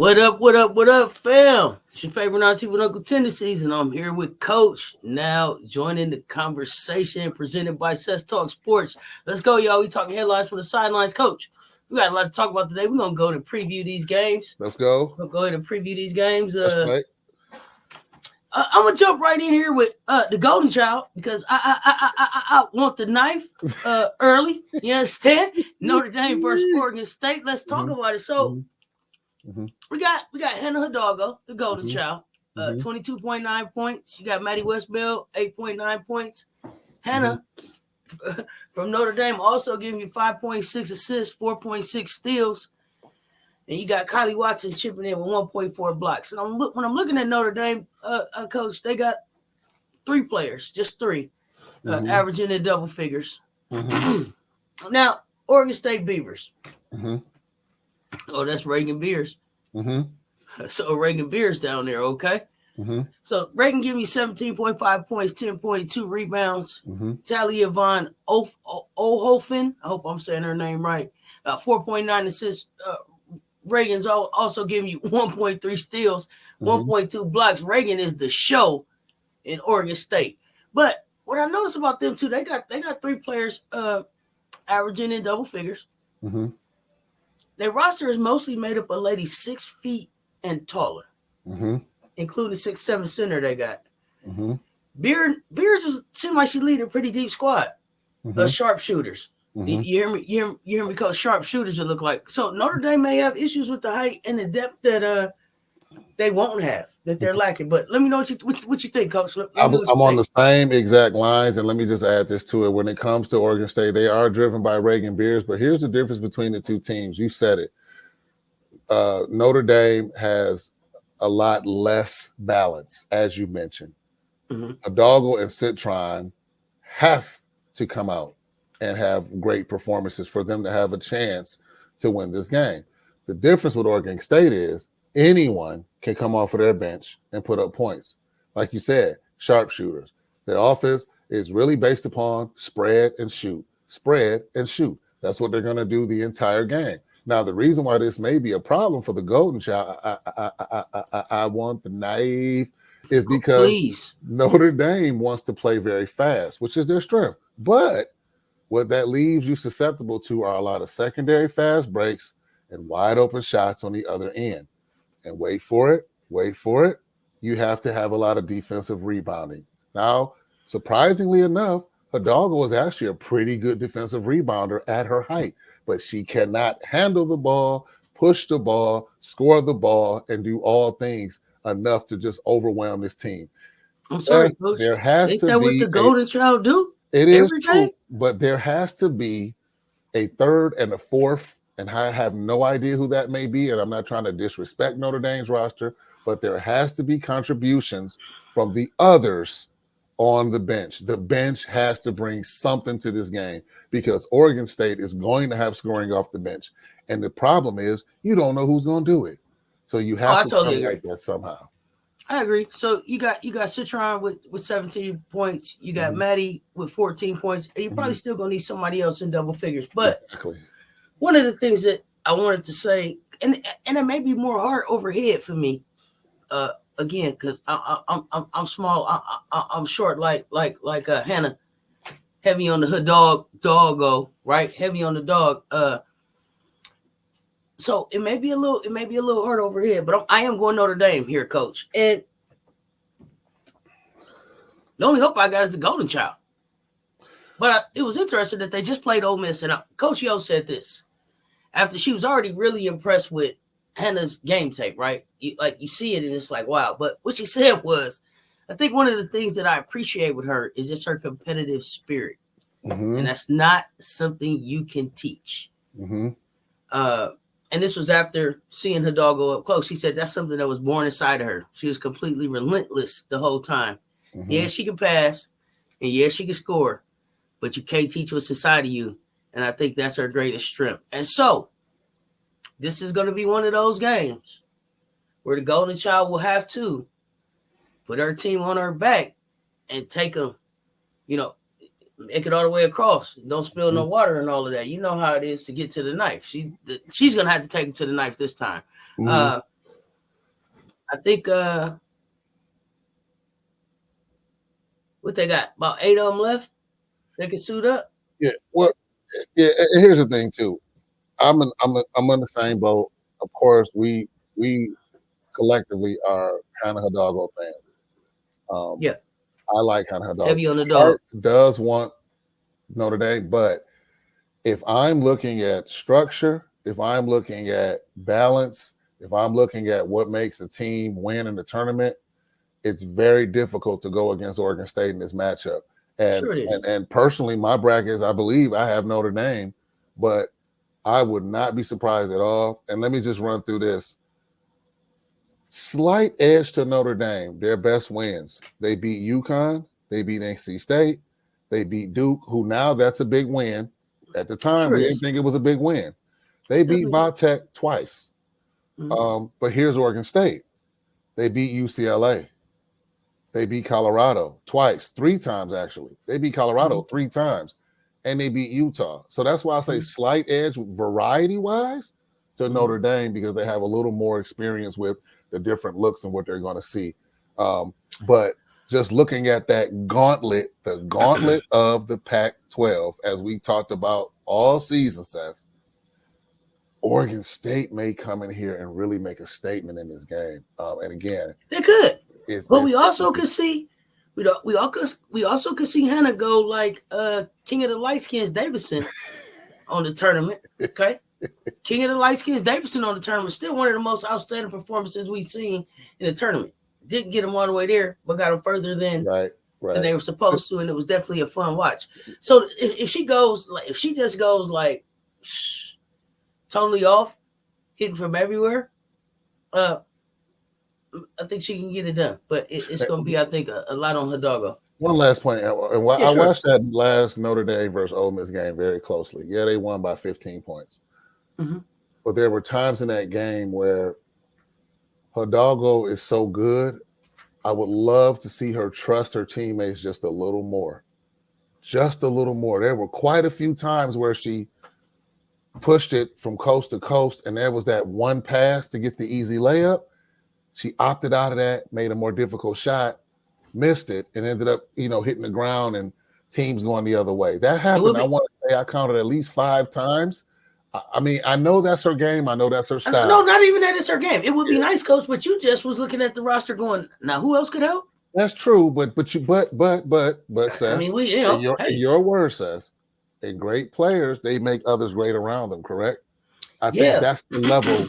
What up, fam? It's your favorite Auntie with Uncle Tendencies, and I'm here with Coach, now joining the conversation presented by Cess Talk Sports. Let's go, y'all. We talking headlines from the sidelines. Coach, we got a lot to talk about today. We're going to go and preview these games. Let's go. We'll go ahead and preview these games. That's right. I'm going to jump right in here with the Golden Child because I want the knife early. You understand? Notre Dame versus Oregon State. Let's talk about it. So, we got Hannah Hidalgo, the Golden Child, 22.9 points. You got Maddie Westbell, 8.9 points. Hannah from Notre Dame also giving you 5.6 assists, 4.6 steals. And you got Kylie Watson chipping in with 1.4 blocks. And when I'm looking at Notre Dame, Coach, they got three players, just three, averaging in double figures. Now, Oregon State Beavers. Oh, that's Reagan Beers. So Reagan Beers down there, okay? So Reagan giving you 17.5 points, 10.2 rebounds. Talia Von Ohofen, I hope I'm saying her name right, 4.9 assists. Reagan's also giving you 1.3 steals, 1.2 blocks. Reagan is the show in Oregon State. But what I noticed about them too, they got three players averaging in double figures. Their roster is mostly made up of ladies 6 feet and taller, including 6'7" center they got. Beers seems like she lead a pretty deep squad of sharpshooters. You hear me, Coach? Sharpshooters it look like. So Notre Dame may have issues with the height and the depth that they won't have, that they're lacking. But let me know what you think, Coach. I'm on the same exact lines, and let me just add this to it. When it comes to Oregon State, they are driven by Reagan Beers, but here's the difference between the two teams. You said it. Notre Dame has a lot less balance, as you mentioned. Hidalgo and Citron have to come out and have great performances for them to have a chance to win this game. The difference with Oregon State is anyone can come off of their bench and put up points. Like you said, sharpshooters. Their offense is really based upon spread and shoot. Spread and shoot. That's what they're going to do the entire game. Now, the reason why this may be a problem for the Golden Child, I want the knife, is because Notre Dame wants to play very fast, which is their strength. But what that leaves you susceptible to are a lot of secondary fast breaks and wide open shots on the other end. And wait for it, you have to have a lot of defensive rebounding. Now, surprisingly enough, Hidalgo is actually a pretty good defensive rebounder at her height, but she cannot handle the ball, push the ball, score the ball, and do all things enough to just overwhelm this team. I'm sorry, Coach. There has Ain't to that be what the Golden Child do? It is true, but there has to be a third and a fourth, and I have no idea who that may be, and I'm not trying to disrespect Notre Dame's roster, but there has to be contributions from the others on the bench. The bench has to bring something to this game because Oregon State is going to have scoring off the bench, and the problem is you don't know who's going to do it, so you have to totally agree. Like that somehow. I agree. So you got Citron with 17 points. You got Maddie with 14 points. And you're probably still going to need somebody else in double figures. But one of the things that I wanted to say, and it may be more hard overhead for me, again, because I'm small. I'm short like Hannah, heavy on the doggo, right? Heavy on the dog. So it may be a little hard overhead, but I am going Notre Dame here, Coach. And the only hope I got is the Golden Child. But it was interesting that they just played Ole Miss, and Coach Yo said this after she was already really impressed with Hannah's game tape, right? You see it, and it's like, wow. But what she said was, I think one of the things that I appreciate with her is just her competitive spirit, and that's not something you can teach. And this was after seeing Hidalgo up close. She said that's something that was born inside of her. She was completely relentless the whole time. Yeah, she can pass, and yeah, she can score, but you can't teach what's inside of you. And I think that's her greatest strength. And so this is going to be one of those games where the Golden Child will have to put her team on her back and take them, make it all the way across. Don't spill no water and all of that. You know how it is to get to the knife. She's going to have to take him to the knife this time. I think what they got, about 8 of them left. They can suit up. Yeah. Well, yeah. And here's the thing too. I'm in the same boat. Of course, we collectively are Hannah Hidalgo fans. Yeah, I like Hannah Hidalgo. heavy on the dog. Heart does want Notre Dame, but if I'm looking at structure, if I'm looking at balance, if I'm looking at what makes a team win in the tournament, it's very difficult to go against Oregon State in this matchup. And, Sure it is. and personally, my brackets, I believe I have Notre Dame, but I would not be surprised at all. And let me just run through this. Slight edge to Notre Dame, their best wins. They beat UConn, they beat NC State, they beat Duke, who now that's a big win. At the time, Sure we it didn't is. think it was a big win. They beat Vatech twice. But here's Oregon State. They beat UCLA. They beat Colorado twice, 3 times actually. They beat Colorado 3 times, and they beat Utah. So that's why I say slight edge variety-wise to Notre Dame, because they have a little more experience with the different looks and what they're going to see. But just looking at that gauntlet, the gauntlet of the Pac-12, as we talked about all season, Seth, Oregon State may come in here and really make a statement in this game. And again, they could. But we also could see, we also could see Hannah go like King of the Lightskins Davidson on the tournament. Okay, King of the Lightskins Davidson on the tournament, still one of the most outstanding performances we've seen in the tournament. Didn't get them all the way there, but got them further than they were supposed to, and it was definitely a fun watch. So if she goes, like, if she just goes like totally off, hitting from everywhere, I think she can get it done, but it's going to be, I think, a lot on Hidalgo. One last point. I watched that last Notre Dame versus Ole Miss game very closely. Yeah, they won by 15 points. But there were times in that game where Hidalgo is so good, I would love to see her trust her teammates just a little more. Just a little more. There were quite a few times where she pushed it from coast to coast, and there was that one pass to get the easy layup. She opted out of that, made a more difficult shot, missed it, and ended up, hitting the ground and teams going the other way. That happened. I want to say I counted at least 5 times. I mean, I know that's her game. I know that's her style. No, not even that it's her game. It would be nice, Coach, but you just was looking at the roster going, now who else could help? That's true, but Seth, I mean, in your words, Seth, and great players, they make others great around them, correct? I think that's the level.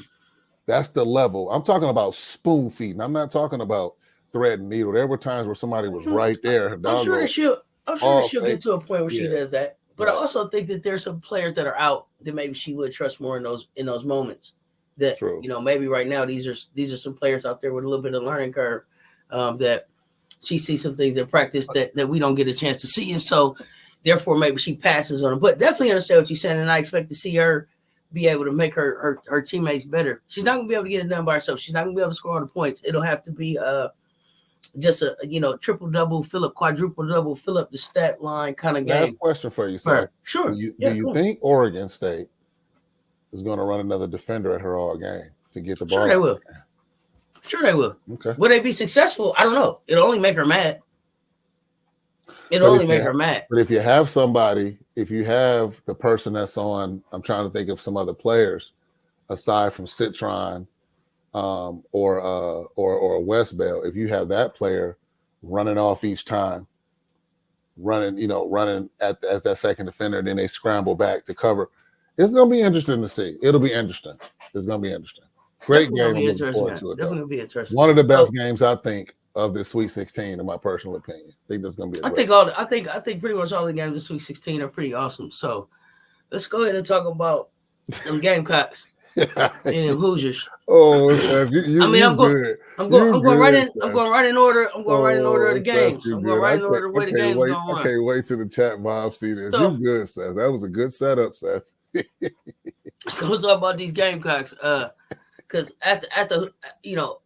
That's the level. I'm talking about spoon feeding. I'm not talking about thread and needle. There were times where somebody was right there. I'm sure she'll get to a point where she does that. But I also think that there's some players that are out that maybe she would trust more in those moments. That maybe right now these are some players out there with a little bit of learning curve that she sees some things in practice that we don't get a chance to see, and so therefore maybe she passes on them. But definitely understand what you're saying, and I expect to see her be able to make her teammates better. She's not gonna be able to get it done by herself. She's not gonna be able to score all the points. It'll have to be just a triple double, fill up, quadruple double, fill up the stat line kind of game. Last question for you, sir. Sure. Do you think Oregon State is going to run another defender at her all game to get the ball? Sure they will. Sure they will. Okay. Will they be successful? I don't know. It'll only make her mad. But if you have somebody, if you have the person that's on, I'm trying to think of some other players aside from Citron or West Bell, if you have that player running off each time, running as that second defender, and then they scramble back to cover, it's going to be interesting to see. It'll be interesting. It's going to be interesting. Great game. I'm looking forward to it. Definitely be interesting. One of the best games, I think, of the Sweet 16, in my personal opinion. I think that's going to be. I think pretty much all the games of the Sweet 16 are pretty awesome. So let's go ahead and talk about them Gamecocks and them Hoosiers. Oh, you, I'm going right in order. I'm going right in order of the games. I'm going right in order of the way the game's going to run. I can't wait till the chat mob see this. You good, Seth. That was a good setup, Seth. Let's go talk about these Gamecocks. Because at the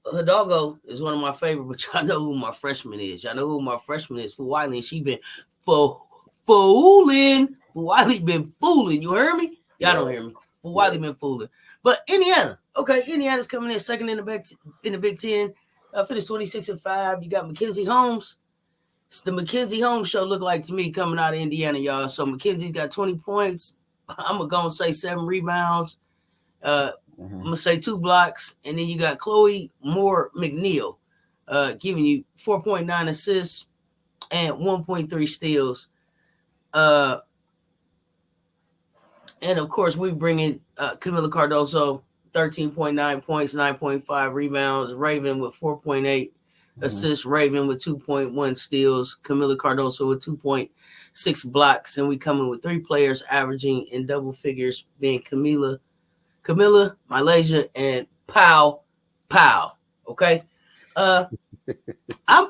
Hidalgo is one of my favorite, but y'all know who my freshman is. Fulwiley. She been fooling. Fulwiley been fooling. You heard me? Y'all don't hear me. Fulwiley been fooling. But Indiana's coming in second in the Big Ten. Finished 26-5. You got Mackenzie Holmes. It's the Mackenzie Holmes show look like to me coming out of Indiana, y'all. So Mackenzie's got 20 points. I'm going to say 7 rebounds. I'm going to say 2 blocks. And then you got Chloe Moore McNeil giving you 4.9 assists and 1.3 steals. And, of course, we bring in Camila Cardoso, 13.9 points, 9.5 rebounds. Raven with 4.8 assists. Raven with 2.1 steals. Camila Cardoso with 2.6 blocks. And we coming with 3 players averaging in double figures, being Camila, Malaysia, and Pow. Okay? I'm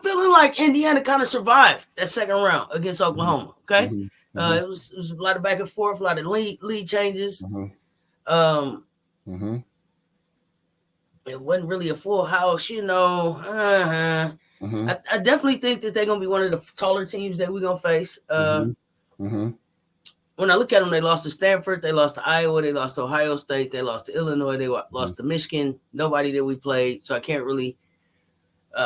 feeling like Indiana kind of survived that second round against Oklahoma. Okay? It was a lot of back and forth, a lot of lead changes. It wasn't really a full house, you know. I definitely think that they're going to be one of the taller teams that we're going to face. When I look at them, they lost to Stanford, they lost to Iowa, they lost to Ohio State, they lost to Illinois, they lost to Michigan. Nobody that we played, so I can't really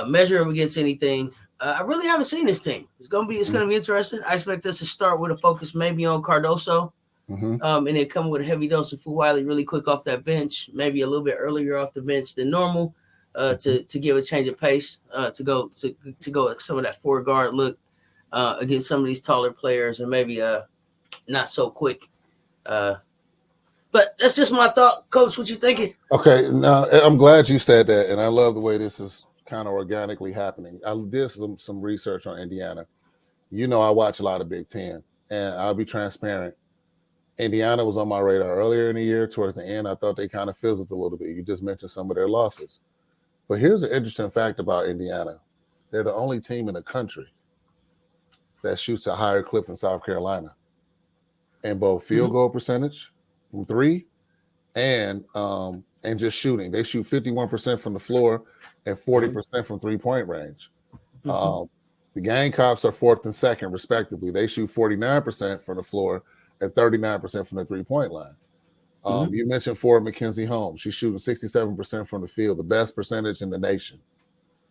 measure them against anything. I really haven't seen this team. It's gonna be interesting. I expect us to start with a focus maybe on Cardoso, and then come with a heavy dose of Fulwiley really quick off that bench, maybe a little bit earlier off the bench than normal, to give a change of pace, to go some of that 4-guard look against some of these taller players, and maybe not so quick. But that's just my thought, Coach. What you thinking? Okay, now I'm glad you said that, and I love the way this is kind of organically happening. I did some research on Indiana. You know, I watch a lot of Big Ten, and I'll be transparent. Indiana was on my radar earlier in the year. Towards the end, I thought they kind of fizzled a little bit. You just mentioned some of their losses. But here's an interesting fact about Indiana. They're the only team in the country that shoots a higher clip than South Carolina in both field goal percentage from 3 and just shooting. They shoot 51% from the floor and 40% from 3-point range. The Gamecocks are 4th and 2nd, respectively. They shoot 49% from the floor and 39% from the 3-point line. You mentioned Ford Mackenzie Holmes. She's shooting 67% from the field, the best percentage in the nation.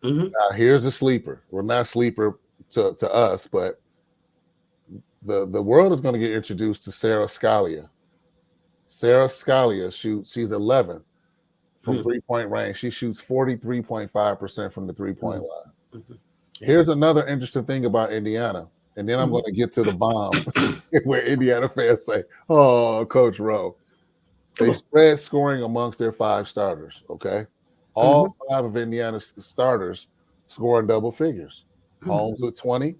Now, here's a sleeper. Well, not sleeper to us, but the world is going to get introduced to Sarah Scalia. Sarah Scalia she's 11th from 3-point range. She shoots 43.5% from the 3-point line. Here's another interesting thing about Indiana, and then I'm going to get to the bomb where Indiana fans say, "Oh, Coach Ro." They spread scoring amongst their 5 starters, okay? All 5 of Indiana's starters score in double figures. Holmes with 20,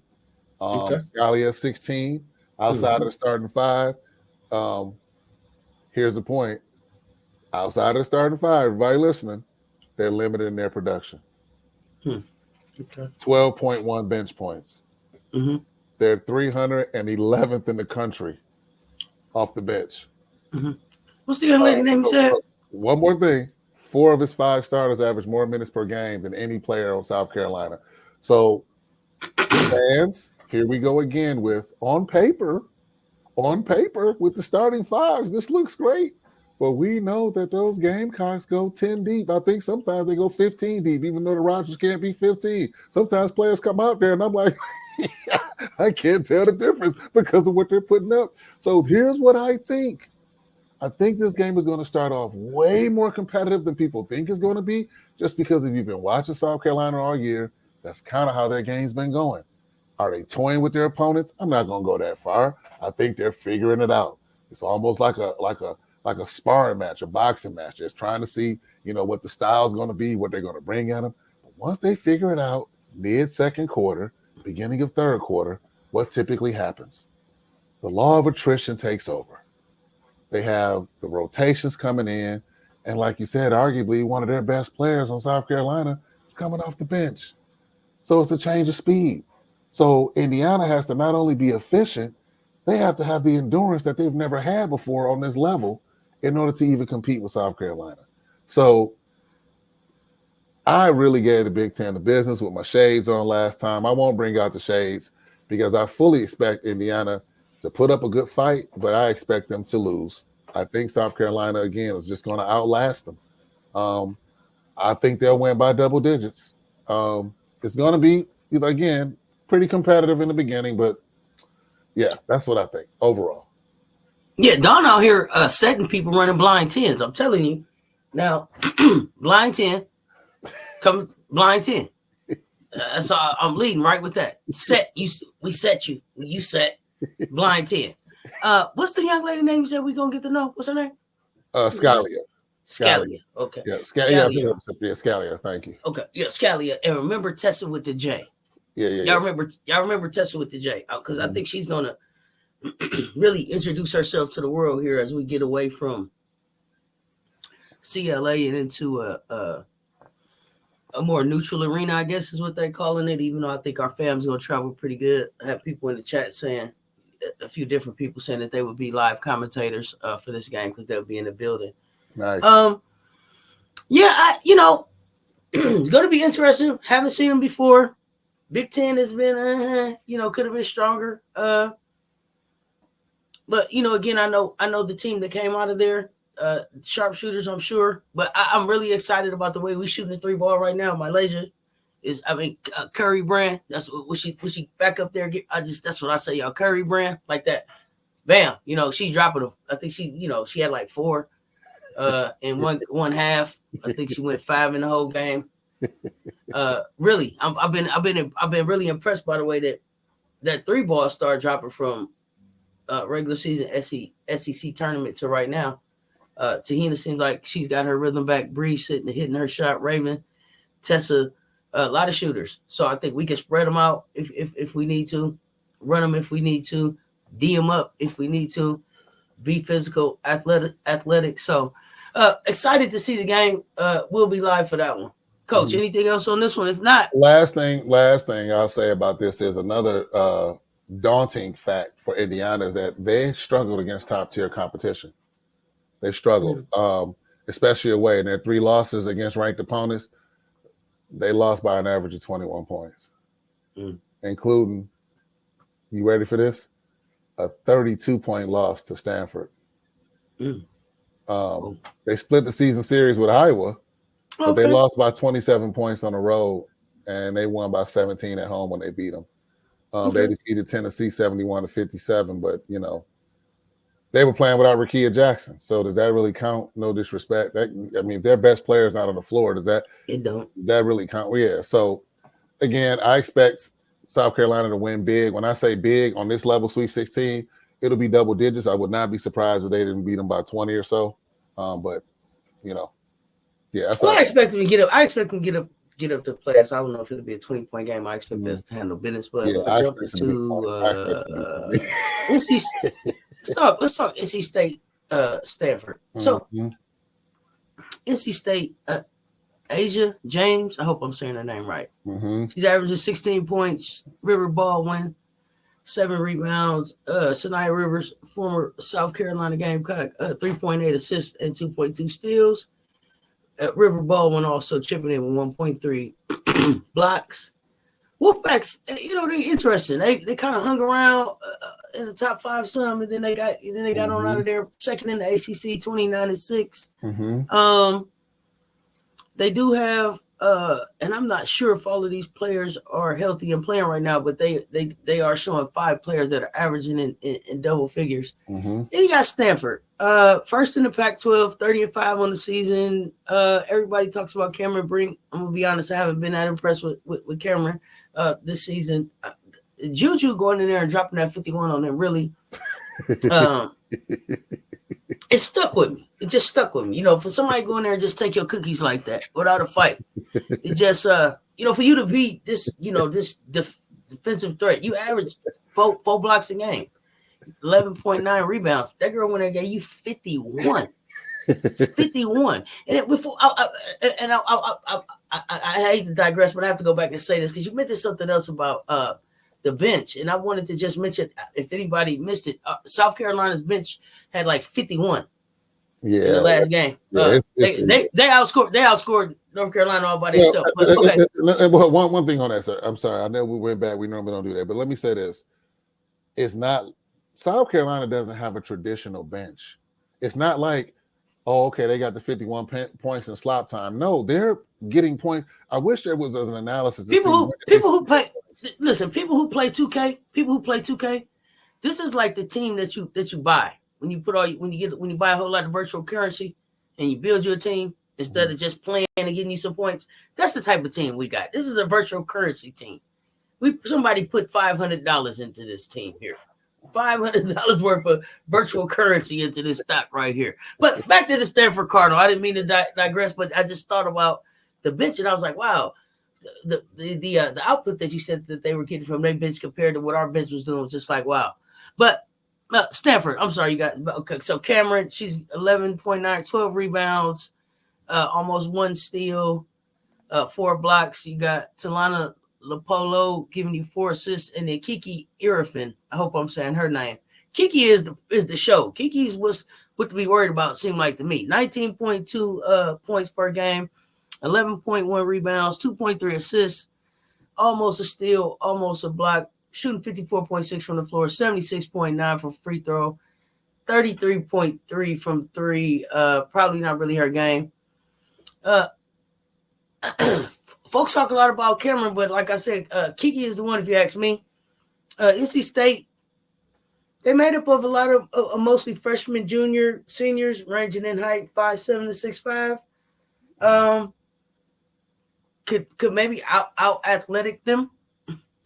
Scalia 16, outside of the starting 5. Here's the point. Outside of the starting 5, everybody listening, they're limited in their production. 12.1 bench points. They're 311th in the country off the bench. What's the young lady name you said? One more thing. 4 of his 5 starters average more minutes per game than any player on South Carolina. So, fans, here we go again with on paper, with the starting 5s, this looks great. But we know that those Gamecocks go 10 deep. I think sometimes they go 15 deep, even though the Rogers can't be 15. Sometimes players come out there and I'm like, I can't tell the difference because of what they're putting up. So here's what I think. I think this game is going to start off way more competitive than people think it's going to be, just because if you've been watching South Carolina all year, that's kind of how their game's been going. Are they toying with their opponents? I'm not going to go that far. I think they're figuring it out. It's almost like a sparring match, a boxing match. Just trying to see, what the style's going to be, what they're going to bring at them. But once they figure it out, mid-second quarter, beginning of third quarter, what typically happens? The law of attrition takes over. They have the rotations coming in, and like you said, arguably one of their best players on South Carolina is coming off the bench. So it's a change of speed. So Indiana has to not only be efficient, they have to have the endurance that they've never had before on this level in order to even compete with South Carolina. So I really gave the Big Ten the business with my shades on last time. I won't bring out the shades because I fully expect Indiana to put up a good fight, but I expect them to lose. I think South Carolina, again, is just going to outlast them. I think they'll win by double digits. It's going to be, again, pretty competitive in the beginning, but yeah, that's what I think overall. Yeah, Don out here setting people running blind 10s. I'm telling you. Now, blind 10, come blind 10. So I'm leading right with that. We set you. You set blind 10. What's the young lady name you said we gonna get to know? What's her name? Scalia. Scalia. Okay. Yeah, Scalia. Scalia. Thank you. Okay. Yeah, Scalia. And remember Tessa with the J. Yeah. Y'all remember Tessa with the J? Because I think she's gonna really introduce herself to the world here as we get away from CLA and into a more neutral arena, I guess is what they're calling it. Even though I think our fam's gonna travel pretty good. I have people in the chat saying, a few different people saying that they would be live commentators for this game because they'll be in the building. Nice. Yeah, it's gonna be interesting. Haven't seen them before. Big Ten has been, could have been stronger. But again, I know the team that came out of there, sharpshooters, I'm sure. But I'm really excited about the way we shooting the 3-ball right now. Malaysia is, Curry brand. That's what she back up there. That's what I say, y'all. Curry brand like that. Bam. She's dropping them. I think she had like 4 in one half. I think she went 5 in the whole game. Really, I've been really impressed by the way that 3-ball started dropping from regular season SEC tournament to right now. Tahina seems like she's got her rhythm back. Bree hitting her shot. Raven, Tessa, a lot of shooters. So I think we can spread them out if we need to, run them if we need to, D them up if we need to, be physical, athletic. So excited to see the game. We'll be live for that one. Coach, anything else on this one? If not, last thing I'll say about this is another daunting fact for Indiana is that they struggled against top tier competition. They struggled, especially away. And their 3 losses against ranked opponents, they lost by an average of 21 points, including, you ready for this? A 32-point loss to Stanford. They split the season series with Iowa, but they lost by 27 points on the road, and they won by 17 at home when they beat them. They defeated Tennessee 71-57, but, they were playing without Rickea Jackson. So does that really count? No disrespect. If their best player's not on the floor, does that really count? Well, yeah. So, again, I expect South Carolina to win big. When I say big on this level, Sweet 16, it'll be double digits. I would not be surprised if they didn't beat them by 20 or so. But, yeah. I expect them to get up. I expect them to get up to playoffs. I don't know if it'll be a 20-point game. I expect us to handle business. But I jump into let's talk NC State, Stanford. So NC State, Asia James, I hope I'm saying her name right. She's averaging 16 points. River Baldwin, 7 rebounds. Sanaya Rivers, former South Carolina Gamecock, 3.8 assists and 2.2 steals. River Baldwin also chipping in with 1.3 blocks. Wolfpacks, they're interesting. They kind of hung around in the top 5 some, and then they got on out of there, second in the ACC, 29-6. They do have, and I'm not sure if all of these players are healthy and playing right now, but they are showing 5 players that are averaging in double figures. And you got Stanford, first in the Pac-12, 30-5 on the season. Everybody talks about Cameron Brink. I'm gonna be honest, I haven't been that impressed with Cameron this season. Juju going in there and dropping that 51 on them really, it stuck with me. It just stuck with me. For somebody going there and just take your cookies like that without a fight, it just for you to beat this, this defensive threat, you average 4 blocks a game, 11.9 rebounds. That girl went there and gave you 51. 51. And I hate to digress, but I have to go back and say this because you mentioned something else about the bench, and I wanted to just mention, if anybody missed it, South Carolina's bench had like 51 in the last game. They outscored North Carolina all by themselves. One thing on that, sir. I'm sorry. I know we went back. We normally don't do that, but let me say this: it's not. South Carolina doesn't have a traditional bench. It's not like, oh, okay, they got the 51 points in slop time. No, they're getting points. I wish there was an analysis to People who play. points. Listen, people who play 2K. This is like the team that you buy when you buy a whole lot of virtual currency and you build your team instead of just playing and getting you some points. That's the type of team we got. This is a virtual currency team. Somebody put $500 into this team here. $500 worth of virtual currency into this stock right here. But back to the Stanford Cardinal. I didn't mean to digress, but I just thought about the bench and I was like, wow, the output that you said that they were getting from their bench compared to what our bench was doing was just like, wow. But Stanford, I'm sorry, you got okay. So Cameron, she's 11.9, 12 rebounds, almost 1 steal, 4 blocks. You got Talana Lapolo giving you 4 assists, and then Kiki Iriafen. I hope I'm saying her name. Kiki is the show. Kiki's what to be worried about, seemed like to me. 19.2 points per game, 11.1 rebounds, 2.3 assists, almost a steal, almost a block, shooting 54.6 from the floor, 76.9 from free throw, 33.3 from 3. Probably not really her game. Folks talk a lot about Cameron, but like I said, Kiki is the one, if you ask me. NC State, they made up of a lot of mostly freshmen, junior, seniors, ranging in height 5'7" to 6'5". Could maybe out athletic them,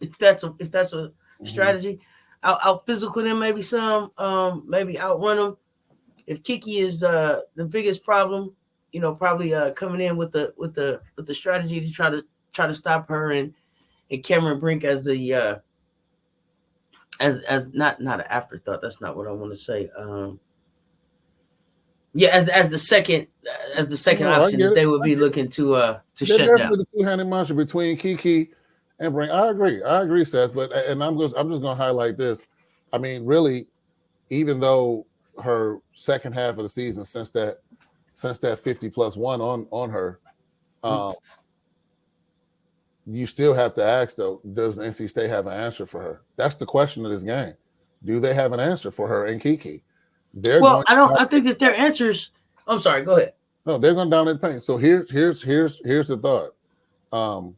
if that's a strategy. Out physical them, maybe some, maybe outrun them. If Kiki is the biggest problem, probably coming in with the strategy to try to stop her and Cameron Brink as the as not an afterthought. That's not what I want to say. As the second option that they would be looking to shut down. The two-handed monster between Kiki and Brink. I agree, Cess. But I'm just gonna highlight this. I mean, really, even though her second half of the season, since that 50+1 on her, you still have to ask though, does NC State have an answer for her? That's the question of this game. Do they have an answer for her and Kiki? I think that their answers. I'm sorry. Go ahead. No, they're going to dominate the paint. So here's the thought.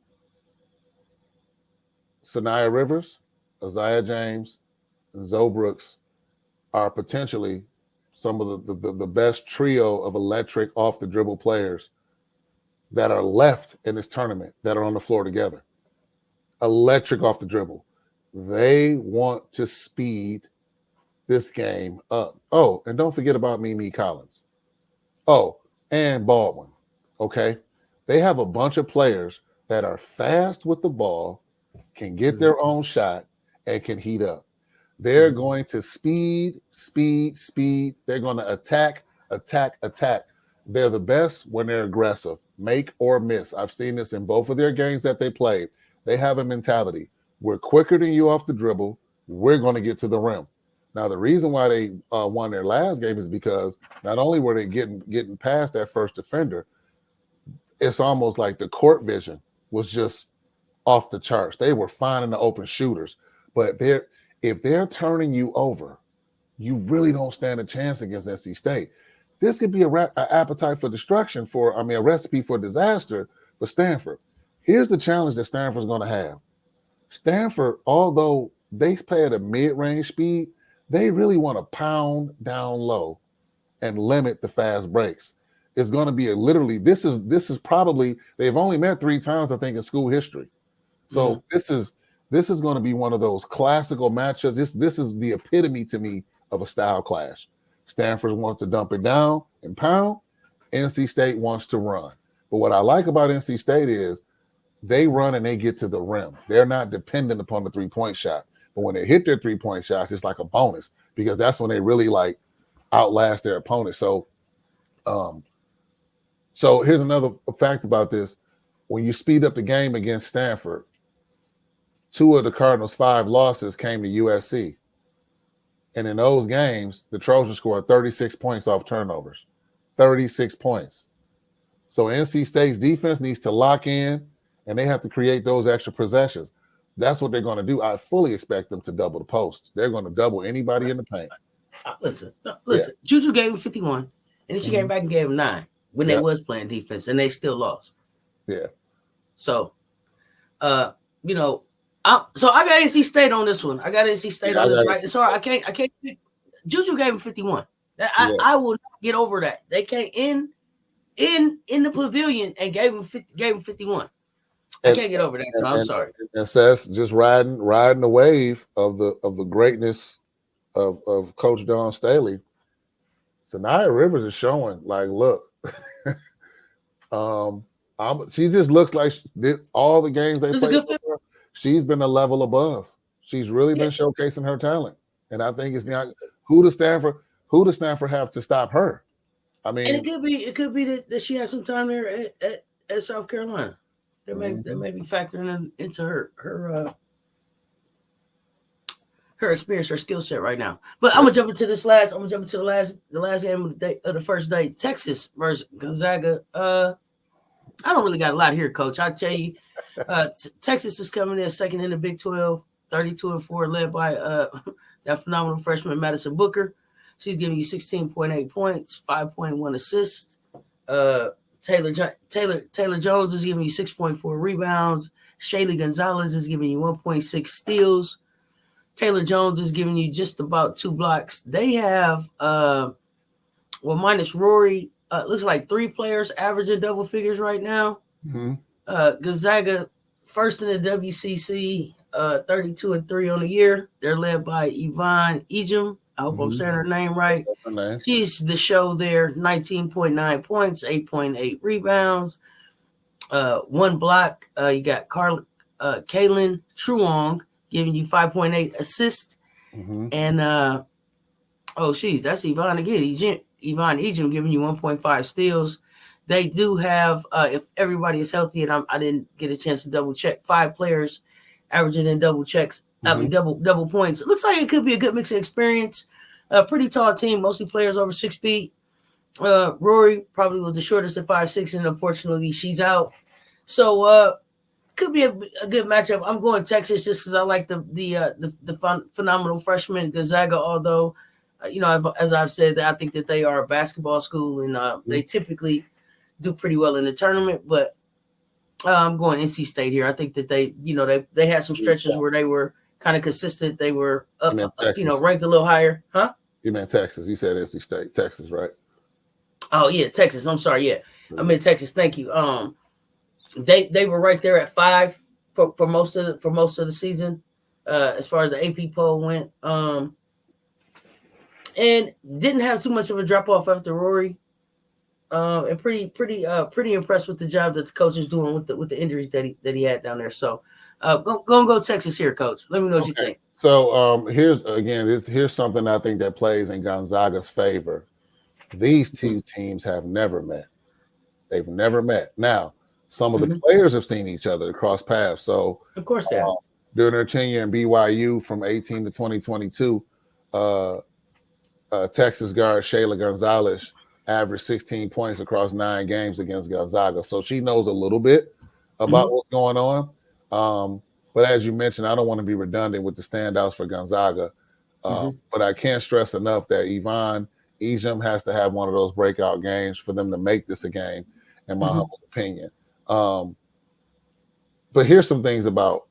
Sanaya Rivers, Isaiah James, and Zoe Brooks are potentially some of the best trio of electric off the dribble players that are left in this tournament that are on the floor together. Electric off the dribble. They want to speed this game up. Oh, and don't forget about Mimi Collins. Oh, and Baldwin. Okay. They have a bunch of players that are fast with the ball, can get their own shot, and can heat up. They're going to speed. They're going to attack. They're the best when they're aggressive, make or miss. I've seen this in both of their games that they played. They have a mentality. We're quicker than you off the dribble. We're going to get to the rim. Now, the reason why they won their last game is because not only were they getting past that first defender, it's almost like the court vision was just off the charts. They were finding the open shooters. But if they're turning you over, you really don't stand a chance against NC State. This could be an appetite for destruction a recipe for disaster for Stanford. Here's the challenge that Stanford's going to have. Stanford, although they play at a mid-range speed, they really want to pound down low and limit the fast breaks. It's going to be this is probably, they've only met 3 times, I think, in school history. So this is going to be one of those classical matchups. This is the epitome to me of a style clash. Stanford wants to dump it down and pound. NC State wants to run. But what I like about NC State is they run and they get to the rim. They're not dependent upon the 3-point shot. But when they hit their 3-point shots, it's like a bonus because that's when they really outlast their opponent. So here's another fact about this. When you speed up the game against Stanford, 2 of the Cardinals' 5 losses came to USC. And in those games, the Trojans scored 36 points off turnovers. 36 points. So NC State's defense needs to lock in, and they have to create those extra possessions. That's what they're going to do. I fully expect them to double the post. They're going to double anybody in the paint. Listen. Yeah. Juju gave him 51. And then she came back and gave them 9 when they was playing defense, and they still lost. Yeah. So, you know, so I got NC State on this one. I got NC State on this, right? It's hard. I can't. Juju gave him 51. I will not get over that. They came in the pavilion and gave him 51. I can't get over that. So I'm sorry. And Cess just riding the wave of the greatness of Coach Dawn Staley. Sanaya Rivers is showing, like, look, she just looks like all the games they played for, she's been a level above. She's really been showcasing her talent, and I think it's not who does Stanford have to stop her? I mean, and it could be that she has some time there at South Carolina. That may be factoring into her experience, her skill set right now. But I'm gonna jump into the last game of the first day. Texas versus Gonzaga. I don't really got a lot here, Coach. I tell you, Texas is coming in second in the Big 12, 32-4, led by that phenomenal freshman Madison Booker. She's giving you 16.8 points, 5.1 assists. Taylor Jones is giving you 6.4 rebounds. Shaylee Gonzalez is giving you 1.6 steals. Taylor Jones is giving you just about 2 blocks. They have, minus Rory, looks like 3 players averaging double figures right now. Gonzaga first in the WCC, 32-3 on the year. They're led by Yvonne Ejim. I hope I'm saying her name right. She's the show there. 19.9 points, 8.8 rebounds, 1 block. You got Kaylin Truong giving you 5.8 assists. And, that's Yvonne again. Yvonne Ejim giving you 1.5 steals. They do have, if everybody is healthy, and I didn't get a chance to double check, 5 players averaging in double checks. Double points. It looks like it could be a good mix of experience. A pretty tall team, mostly players over 6 feet. Rory probably was the shortest at 5'6", and unfortunately she's out. So could be a good matchup. I'm going Texas just because I like the phenomenal freshman Gonzaga. Although, as I've said, I think that they are a basketball school and they typically do pretty well in the tournament. But I'm going NC State here. I think that they had some stretches where they were kind of consistent. They were up, ranked a little higher. Huh? You meant Texas. You said NC State. Texas, right? Oh, yeah, Texas. I'm sorry. Yeah, I meant Texas. Thank you. They were right there at 5 for most of the season, as far as the AP poll went. And didn't have too much of a drop off after Rory. And pretty impressed with the job that the coach is doing with the injuries that he had down there. So, go Texas here, Coach. Let me know what you think. So here's something I think that plays in Gonzaga's favor. These 2 teams have never met. They've never met. Now, some of the players have seen each other across paths. So, of course, they have. During their tenure in BYU from 18 to 2022, Texas guard Shayla Gonzalez averaged 16 points across 9 games against Gonzaga. So she knows a little bit about what's going on. But as you mentioned, I don't want to be redundant with the standouts for Gonzaga. But I can't stress enough that Yvonne Ejim has to have one of those breakout games for them to make this a game, in my humble opinion. But here's some things about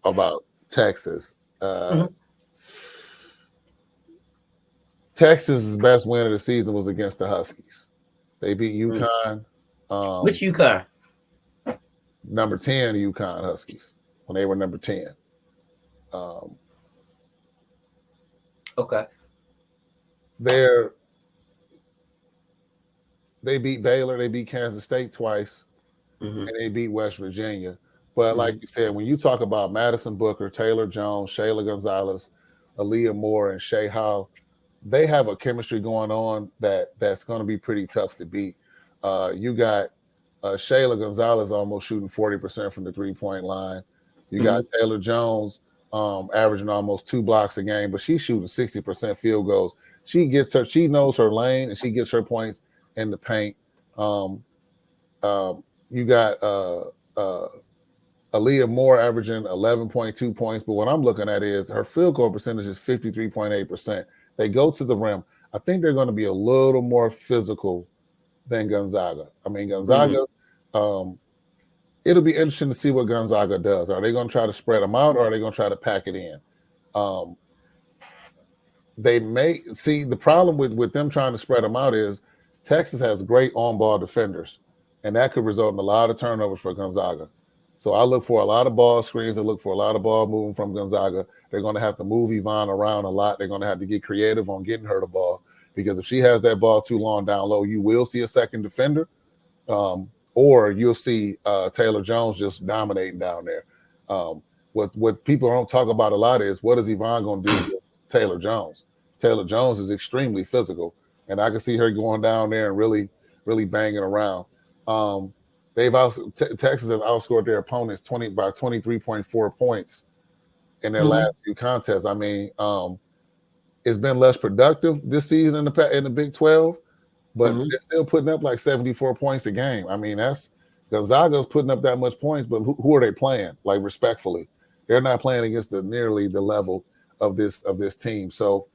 Texas. Texas's best win of the season was against the Huskies. They beat UConn. Which UConn? Number 10 UConn Huskies when they were number 10. Okay. They beat Baylor, they beat Kansas State twice, and they beat West Virginia. But like you said, when you talk about Madison Booker, Taylor Jones, Shayla Gonzalez, Aaliyah Moore, and Shay Howell, they have a chemistry going on that's going to be pretty tough to beat. You got Shayla Gonzalez almost shooting 40% from the 3-point line. You got Taylor Jones averaging almost 2 blocks a game, but she's shooting 60% field goals. She knows her lane, and she gets her points in the paint. You got Aaliyah Moore averaging 11.2 points, but what I'm looking at is her field goal percentage is 53.8%. They go to the rim. I think they're going to be a little more physical than Gonzaga. I mean, Gonzaga, it'll be interesting to see what Gonzaga does. Are they going to try to spread them out, or are they going to try to pack it in? They may see the problem with them trying to spread them out is Texas has great on-ball defenders, and that could result in a lot of turnovers for Gonzaga. So I look for a lot of ball screens. I look for a lot of ball moving from Gonzaga. They're going to have to move Yvonne around a lot. They're going to have to get creative on getting her the ball, because if she has that ball too long down low, you will see a second defender, or you'll see Taylor Jones just dominating down there. What people don't talk about a lot is, what is Yvonne going to do with Taylor Jones? Taylor Jones is extremely physical, and I can see her going down there and really, really banging around. Texas have outscored their opponents by 23.4 points in their last few contests. I mean, it's been less productive this season in the Big 12, but they're still putting up like 74 points a game. I mean, Gonzaga's putting up that much points, but who are they playing? Like, respectfully, they're not playing against nearly the level of this team. So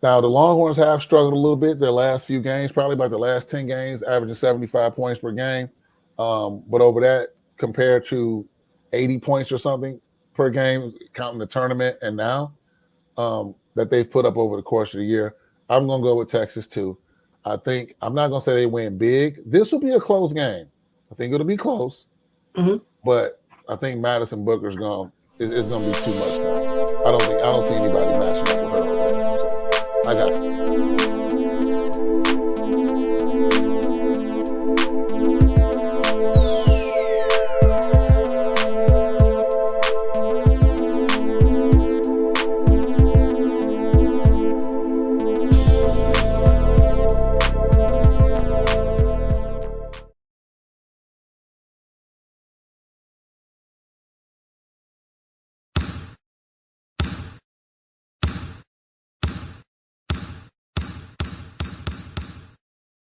now the Longhorns have struggled a little bit their last few games, probably about the last 10 games, averaging 75 points per game. But over that, compared to 80 points or something per game, counting the tournament and now, that they've put up over the course of the year, I'm going to go with Texas too. I'm not going to say they win big. This will be a close game. I think it'll be close, but I think Madison Booker's going to be too much for him. I don't see anybody matching up with her. I got it.